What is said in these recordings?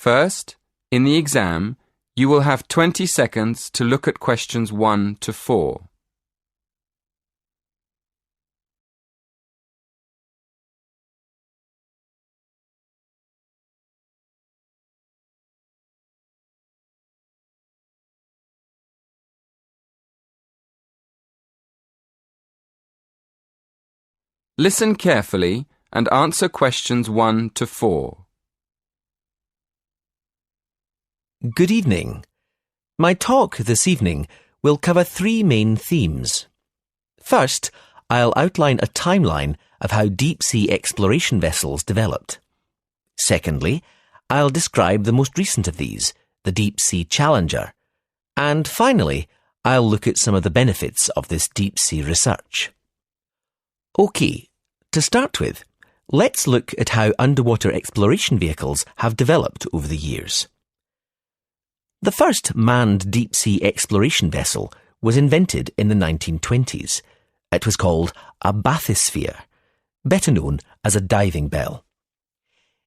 First, in the exam, you will have 20 seconds to look at questions 1 to 4. Listen carefully and answer questions 1 to 4. Good evening. My talk this evening will cover 3 main themes. First, I'll outline a timeline of how deep-sea exploration vessels developed. Secondly, I'll describe the most recent of these, the Deep-Sea Challenger. And finally, I'll look at some of the benefits of this deep-sea research. OK, to start with, let's look at how underwater exploration vehicles have developed over the years. The first manned deep-sea exploration vessel was invented in the 1920s. It was called a bathysphere, better known as a diving bell.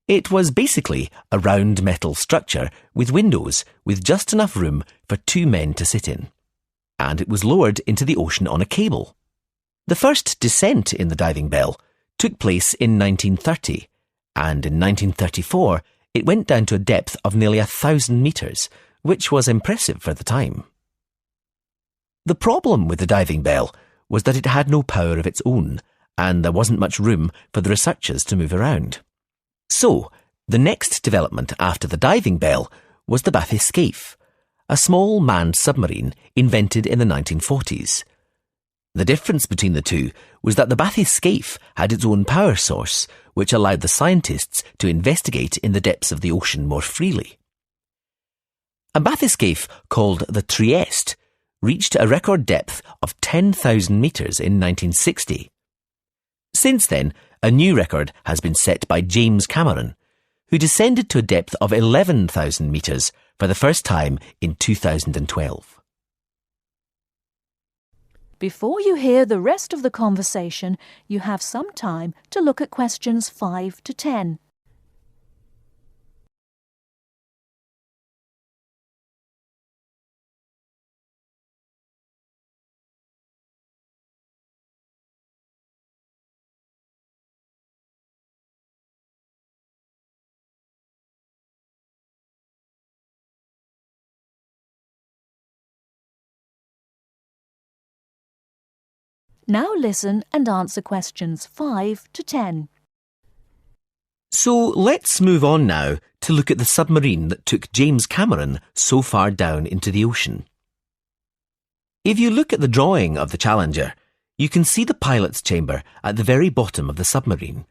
It was basically a round metal structure with windows with just enough room for 2 men to sit in. And it was lowered into the ocean on a cable. The first descent in the diving bell took place in 1930, and in 1934 it went down to a depth of nearly 1,000 metres, which was impressive for the time. The problem with the diving bell was that it had no power of its own, and there wasn't much room for the researchers to move around. So, the next development after the diving bell was the bathyscaphe, a small manned submarine invented in the 1940s. The difference between the two was that the bathyscaphe had its own power source, which allowed the scientists to investigate in the depths of the ocean more freely. A bathyscaphe called the Trieste reached a record depth of 10,000 metres in 1960. Since then, a new record has been set by James Cameron, who descended to a depth of 11,000 metres for the first time in 2012. Before you hear the rest of the conversation, you have some time to look at questions 5 to 10. Now listen and answer questions 5 to 10. So let's move on now to look at the submarine that took James Cameron so far down into the ocean. If you look at the drawing of the Challenger, you can see the pilot's chamber at the very bottom of the submarine.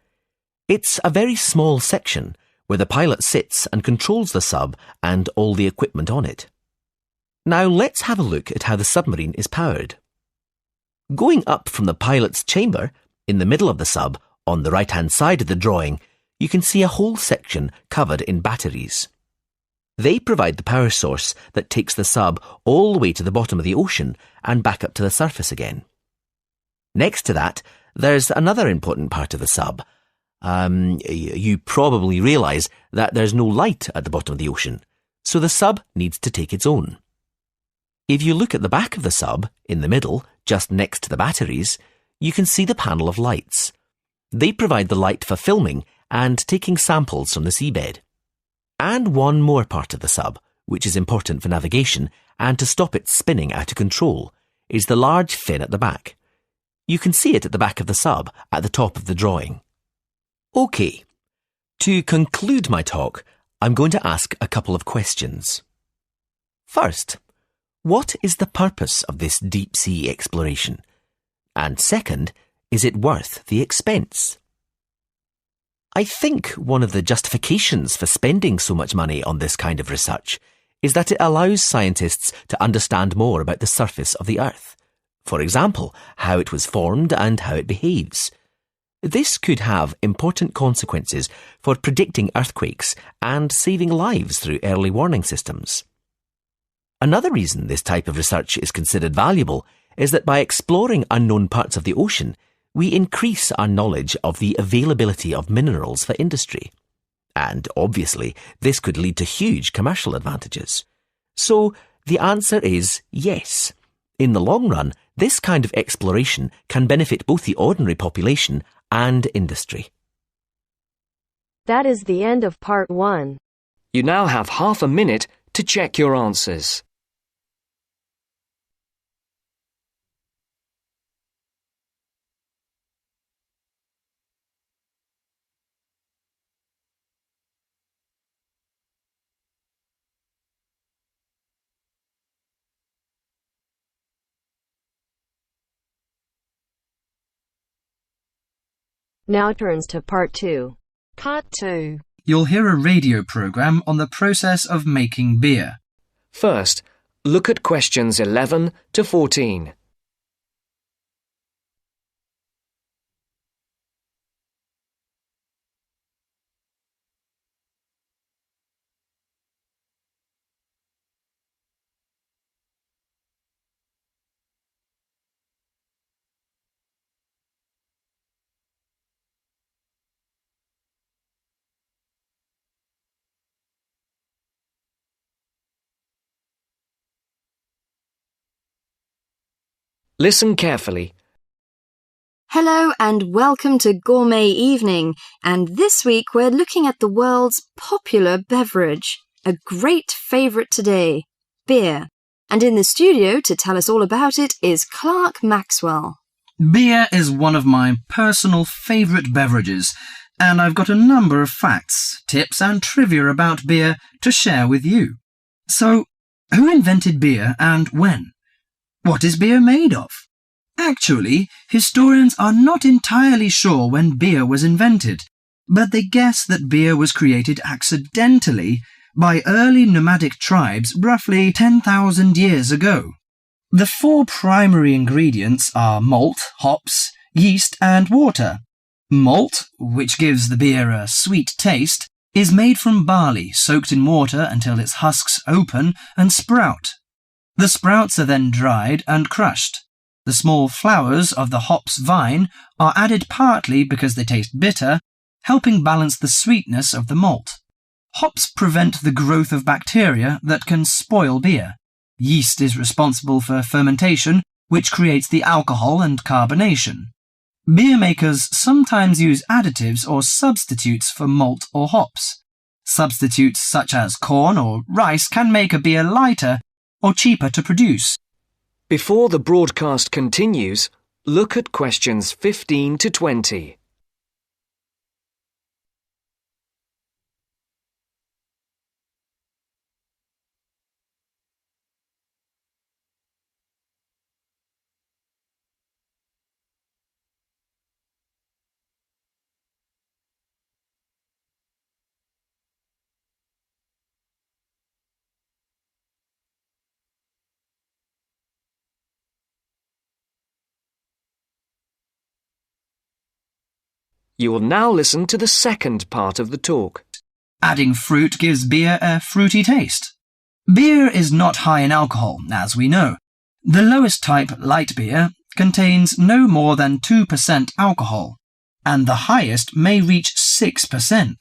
It's a very small section where the pilot sits and controls the sub and all the equipment on it. Now let's have a look at how the submarine is powered. Going up from the pilot's chamber, in the middle of the sub, on the right-hand side of the drawing, you can see a whole section covered in batteries. They provide the power source that takes the sub all the way to the bottom of the ocean and back up to the surface again. Next to that, there's another important part of the sub. You probably realise that there's no light at the bottom of the ocean, so the sub needs to take its own. If you look at the back of the sub, in the middle, just next to the batteries, you can see the panel of lights. They provide the light for filming and taking samples from the seabed. And one more part of the sub, which is important for navigation and to stop it spinning out of control, is the large fin at the back. You can see it at the back of the sub at the top of the drawing. OK, to conclude my talk, I'm going to ask a couple of questions. First, what is the purpose of this deep-sea exploration? And second, is it worth the expense? I think one of the justifications for spending so much money on this kind of research is that it allows scientists to understand more about the surface of the Earth. For example, how it was formed and how it behaves. This could have important consequences for predicting earthquakes and saving lives through early warning systems. Another reason this type of research is considered valuable is that by exploring unknown parts of the ocean, we increase our knowledge of the availability of minerals for industry. And obviously, this could lead to huge commercial advantages. So, the answer is yes. In the long run, this kind of exploration can benefit both the ordinary population and industry. That is the end of part 1. You now have half a minute to check your answers. Now turns to part 2. Part 2. You'll hear a radio program on the process of making beer. First, look at questions 11 to 14. Listen carefully. Hello and welcome to Gourmet Evening, and this week we're looking at the world's popular beverage, a great favourite today, beer. And in the studio to tell us all about it is Clark Maxwell. Beer is one of my personal favourite beverages, and I've got a number of facts, tips and trivia about beer to share with you. So, who invented beer and when? What is beer made of? Actually, historians are not entirely sure when beer was invented, but they guess that beer was created accidentally by early nomadic tribes roughly 10,000 years ago. The 4 primary ingredients are malt, hops, yeast and water. Malt, which gives the beer a sweet taste, is made from barley soaked in water until its husks open and sprout. The sprouts are then dried and crushed. The small flowers of the hops vine are added partly because they taste bitter, helping balance the sweetness of the malt. Hops prevent the growth of bacteria that can spoil beer. Yeast is responsible for fermentation, which creates the alcohol and carbonation. Beer makers sometimes use additives or substitutes for malt or hops. Substitutes such as corn or rice can make a beer lighter or cheaper to produce. Before the broadcast continues, look at questions 15 to 20. You will now listen to the second part of the talk. Adding fruit gives beer a fruity taste. Beer is not high in alcohol, as we know. The lowest type, light beer, contains no more than 2% alcohol, and the highest may reach 6%.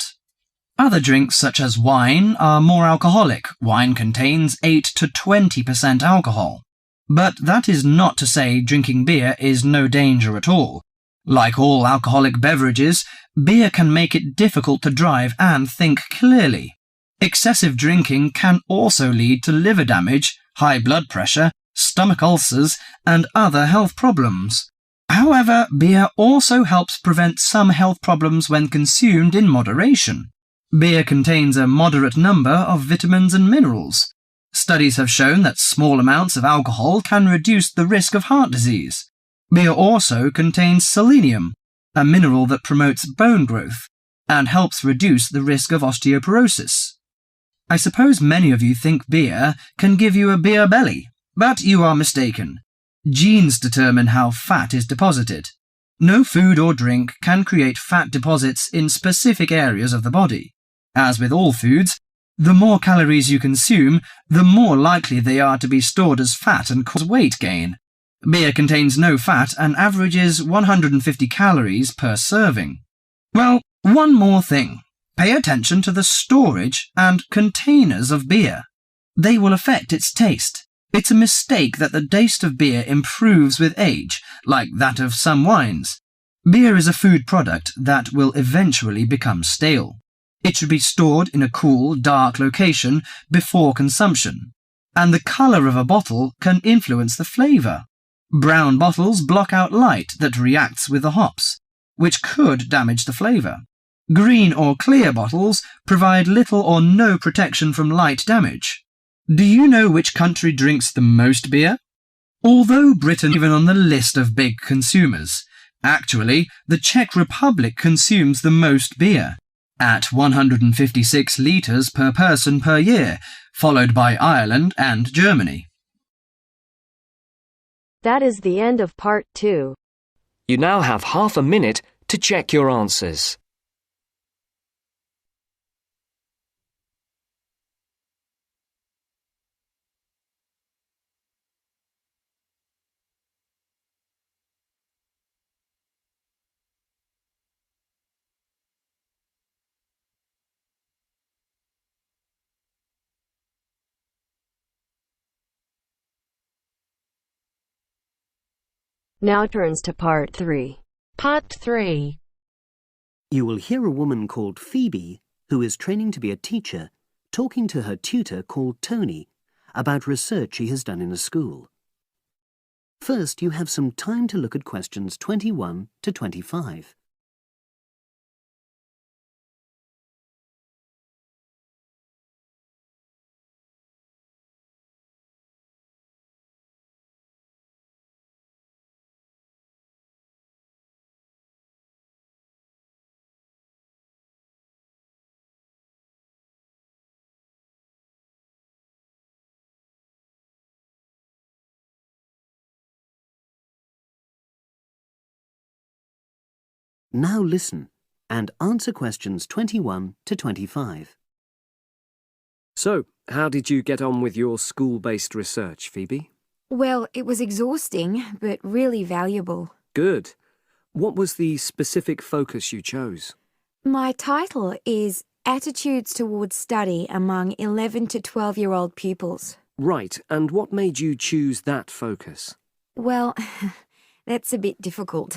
Other drinks such as wine are more alcoholic. Wine contains 8 to 20% alcohol. But that is not to say drinking beer is no danger at all. Like all alcoholic beverages, beer can make it difficult to drive and think clearly. Excessive drinking can also lead to liver damage, high blood pressure, stomach ulcers, and other health problems. However, beer also helps prevent some health problems when consumed in moderation. Beer contains a moderate number of vitamins and minerals. Studies have shown that small amounts of alcohol can reduce the risk of heart disease. Beer also contains selenium, a mineral that promotes bone growth and helps reduce the risk of osteoporosis. I suppose many of you think beer can give you a beer belly, but you are mistaken. Genes determine how fat is deposited. No food or drink can create fat deposits in specific areas of the body. As with all foods, the more calories you consume, the more likely they are to be stored as fat and cause weight gain. Beer contains no fat and averages 150 calories per serving. Well, one more thing. Pay attention to the storage and containers of beer. They will affect its taste. It's a mistake that the taste of beer improves with age, like that of some wines. Beer is a food product that will eventually become stale. It should be stored in a cool, dark location before consumption. And the colour of a bottle can influence the flavour. Brown bottles block out light that reacts with the hops, which could damage the flavour. Green or clear bottles provide little or no protection from light damage. Do you know which country drinks the most beer? Although Britain is even on the list of big consumers, actually, the Czech Republic consumes the most beer, at 156 litres per person per year, followed by Ireland and Germany. That is the end of part 2. You now have half a minute to check your answers. Now turns to part 3. Part 3. You will hear a woman called Phoebe, who is training to be a teacher, talking to her tutor called Tony about research she has done in a school. First, you have some time to look at questions 21 to 25. Now listen and answer questions 21 to 25. So, how did you get on with your school-based research, Phoebe? Well, it was exhausting, but really valuable. Good. What was the specific focus you chose? My title is Attitudes Towards Study Among 11 to 12-year-old Pupils. Right, and what made you choose that focus? Well, that's a bit difficult.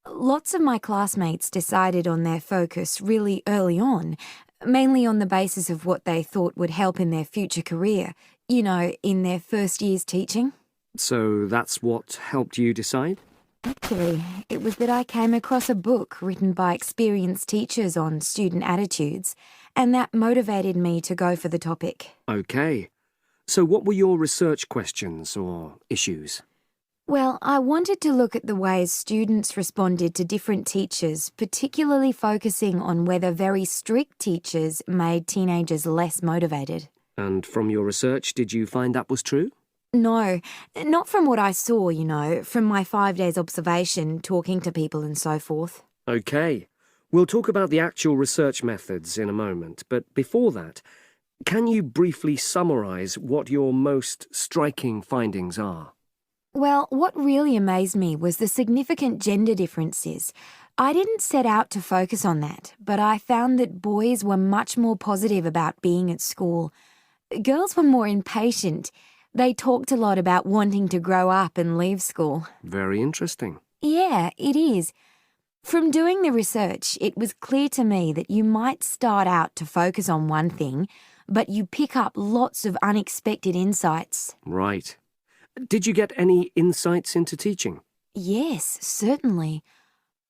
Lots of my classmates decided on their focus really early on, mainly on the basis of what they thought would help in their future career, in their first year's teaching. So that's what helped you decide? Actually, it was that I came across a book written by experienced teachers on student attitudes, and that motivated me to go for the topic. OK. So what were your research questions or issues? Well, I wanted to look at the ways students responded to different teachers, particularly focusing on whether very strict teachers made teenagers less motivated. And from your research, did you find that was true? No, not from what I saw, from my 5 days observation, talking to people and so forth. OK. We'll talk about the actual research methods in a moment, but before that, can you briefly summarise what your most striking findings are? Well, what really amazed me was the significant gender differences. I didn't set out to focus on that, but I found that boys were much more positive about being at school. Girls were more impatient. They talked a lot about wanting to grow up and leave school. Very interesting. Yeah, it is. From doing the research, it was clear to me that you might start out to focus on one thing, but you pick up lots of unexpected insights. Right. Did you get any insights into teaching? Yes, certainly.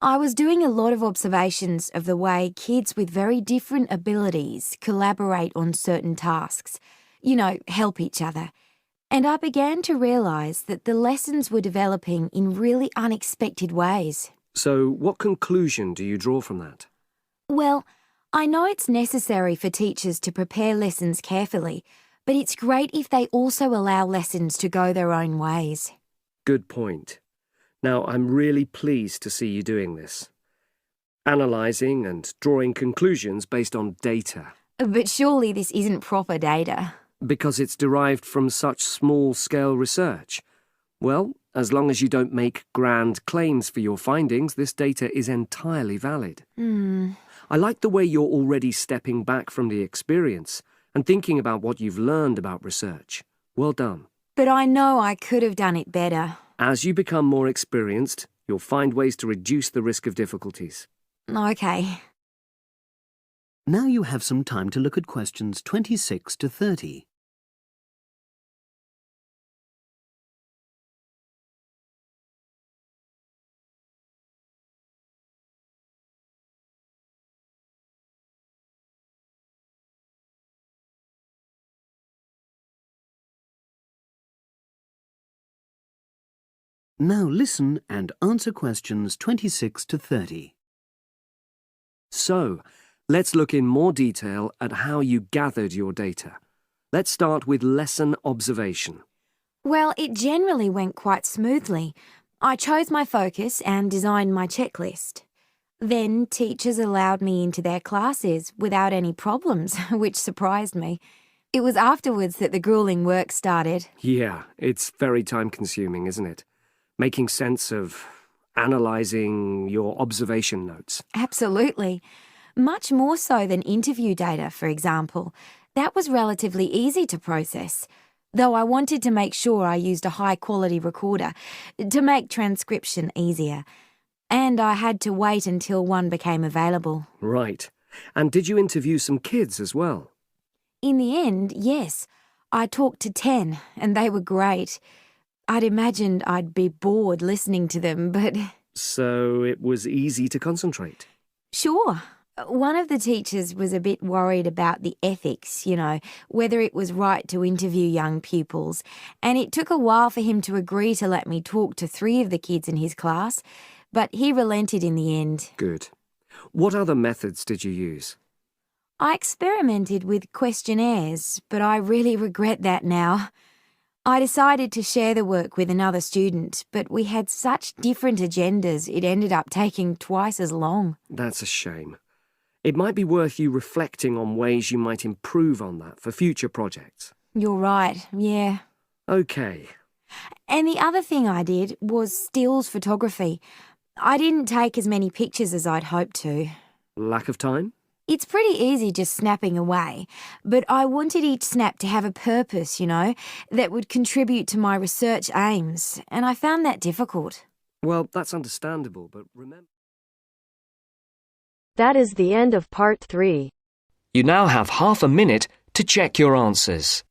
I was doing a lot of observations of the way kids with very different abilities collaborate on certain tasks, help each other. And I began to realise that the lessons were developing in really unexpected ways. So what conclusion do you draw from that? Well, I know it's necessary for teachers to prepare lessons carefully, but it's great if they also allow lessons to go their own ways. Good point. Now, I'm really pleased to see you doing this. Analysing and drawing conclusions based on data. But surely this isn't proper data. Because it's derived from such small-scale research. Well, as long as you don't make grand claims for your findings, this data is entirely valid. I like the way you're already stepping back from the experience and thinking about what you've learned about research. Well done. But I know I could have done it better. As you become more experienced, you'll find ways to reduce the risk of difficulties. Okay. Now you have some time to look at questions 26 to 30. Now listen and answer questions 26 to 30. So, let's look in more detail at how you gathered your data. Let's start with lesson observation. Well, it generally went quite smoothly. I chose my focus and designed my checklist. Then teachers allowed me into their classes without any problems, which surprised me. It was afterwards that the grueling work started. Yeah, it's very time-consuming, isn't it? Making sense of analysing your observation notes. Absolutely. Much more so than interview data, for example. That was relatively easy to process, though I wanted to make sure I used a high-quality recorder to make transcription easier. And I had to wait until one became available. Right. And did you interview some kids as well? In the end, yes. I talked to 10, and they were great. I'd imagined I'd be bored listening to them, but... So it was easy to concentrate? Sure. One of the teachers was a bit worried about the ethics, whether it was right to interview young pupils, and it took a while for him to agree to let me talk to 3 of the kids in his class, but he relented in the end. Good. What other methods did you use? I experimented with questionnaires, but I really regret that now. I decided to share the work with another student, but we had such different agendas it ended up taking twice as long. That's a shame. It might be worth you reflecting on ways you might improve on that for future projects. You're right, yeah. Okay. And the other thing I did was stills photography. I didn't take as many pictures as I'd hoped to. Lack of time? It's pretty easy just snapping away, but I wanted each snap to have a purpose, that would contribute to my research aims, and I found that difficult. Well, that's understandable, but remember... That is the end of part 3. You now have half a minute to check your answers.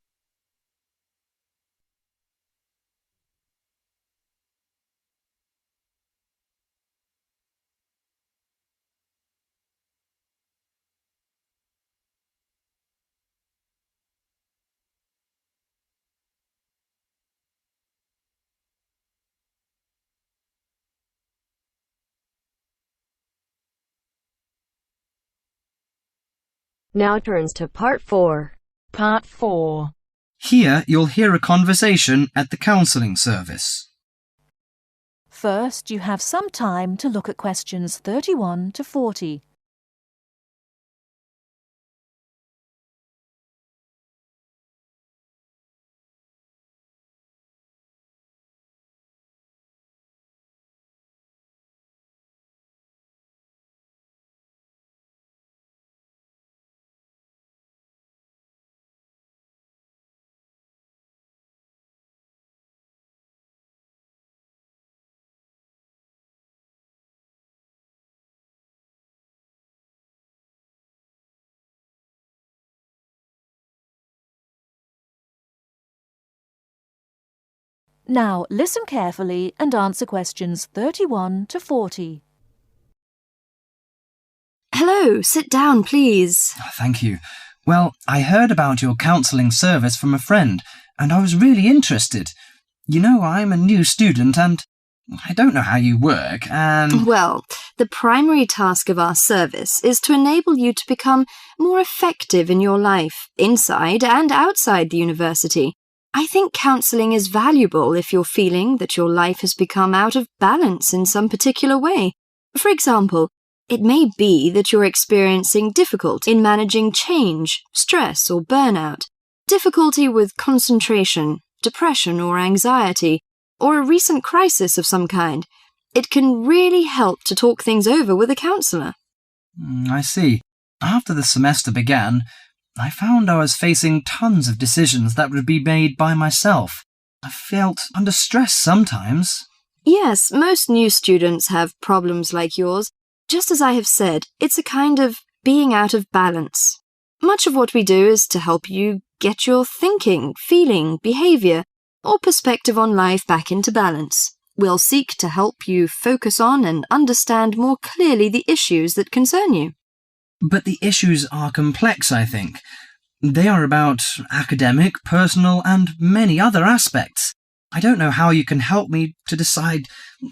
Now turns to part 4. Part 4. Here you'll hear a conversation at the counselling service. First, you have some time to look at questions 31 to 40. Now listen carefully and answer questions 31 to 40. Hello, sit down, please. Thank you. Well, I heard about your counselling service from a friend, and I was really interested. I'm a new student and I don't know how you work, and... Well, the primary task of our service is to enable you to become more effective in your life, inside and outside the university. I think counselling is valuable if you're feeling that your life has become out of balance in some particular way. For example, it may be that you're experiencing difficulty in managing change, stress or burnout, difficulty with concentration, depression or anxiety, or a recent crisis of some kind. It can really help to talk things over with a counsellor. I see. After the semester began, I found I was facing tons of decisions that would be made by myself. I felt under stress sometimes. Yes, most new students have problems like yours. Just as I have said, it's a kind of being out of balance. Much of what we do is to help you get your thinking, feeling, behaviour, or perspective on life back into balance. We'll seek to help you focus on and understand more clearly the issues that concern you. But the issues are complex, I think. They are about academic, personal, and many other aspects. I don't know how you can help me to decide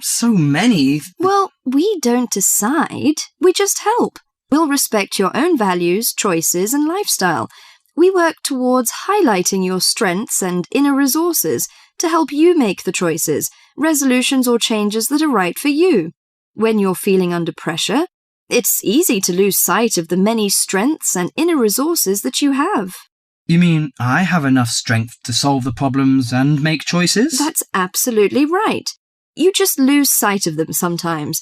so many. Well, we don't decide. We just help. We'll respect your own values, choices, and lifestyle. We work towards highlighting your strengths and inner resources to help you make the choices, resolutions, or changes that are right for you. When you're feeling under pressure, it's easy to lose sight of the many strengths and inner resources that you have. You mean I have enough strength to solve the problems and make choices? That's absolutely right. You just lose sight of them sometimes.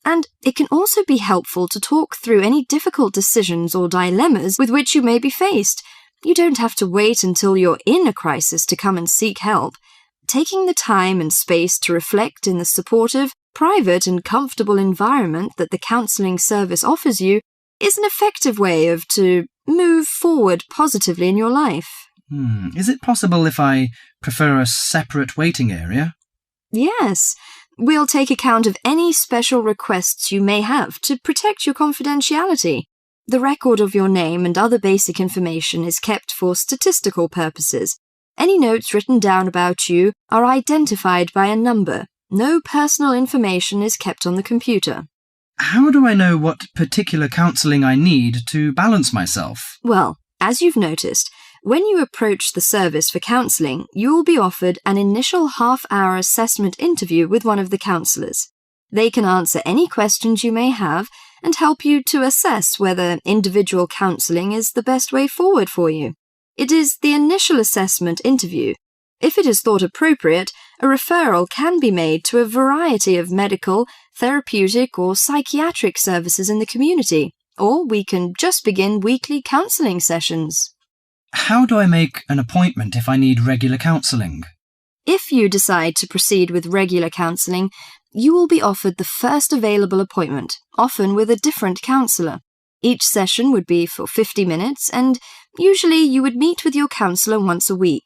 And it can also be helpful to talk through any difficult decisions or dilemmas with which you may be faced. You don't have to wait until you're in a crisis to come and seek help. Taking the time and space to reflect in the supportive, private and comfortable environment that the counselling service offers you is an effective way to move forward positively in your life. Is it possible if I prefer a separate waiting area? Yes. We'll take account of any special requests you may have to protect your confidentiality. The record of your name and other basic information is kept for statistical purposes. Any notes written down about you are identified by a number. No personal information is kept on the computer. How do I know what particular counselling I need to balance myself? Well, as you've noticed, when you approach the service for counselling, you will be offered an initial half-hour assessment interview with one of the counsellors. They can answer any questions you may have and help you to assess whether individual counselling is the best way forward for you. It is the initial assessment interview. If it is thought appropriate, a referral can be made to a variety of medical, therapeutic or psychiatric services in the community, or we can just begin weekly counselling sessions. How do I make an appointment if I need regular counselling? If you decide to proceed with regular counselling, you will be offered the first available appointment, often with a different counsellor. Each session would be for 50 minutes, and usually you would meet with your counsellor once a week.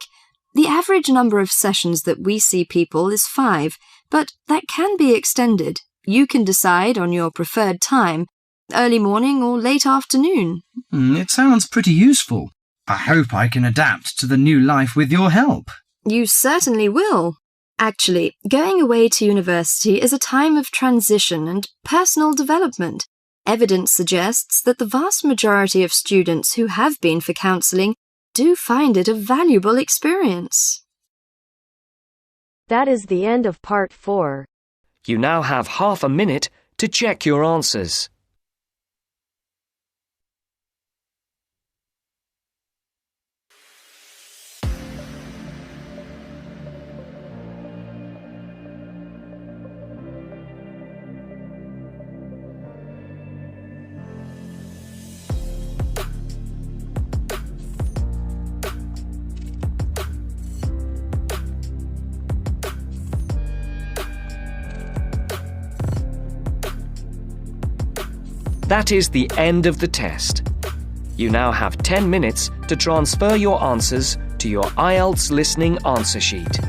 The average number of sessions that we see people is 5, but that can be extended. You can decide on your preferred time, early morning or late afternoon. It sounds pretty useful. I hope I can adapt to the new life with your help. You certainly will. Actually, going away to university is a time of transition and personal development. Evidence suggests that the vast majority of students who have been for counselling do find it a valuable experience. That is the end of part 4. You now have half a minute to check your answers. That is the end of the test. You now have 10 minutes to transfer your answers to your Ielts listening answer sheet.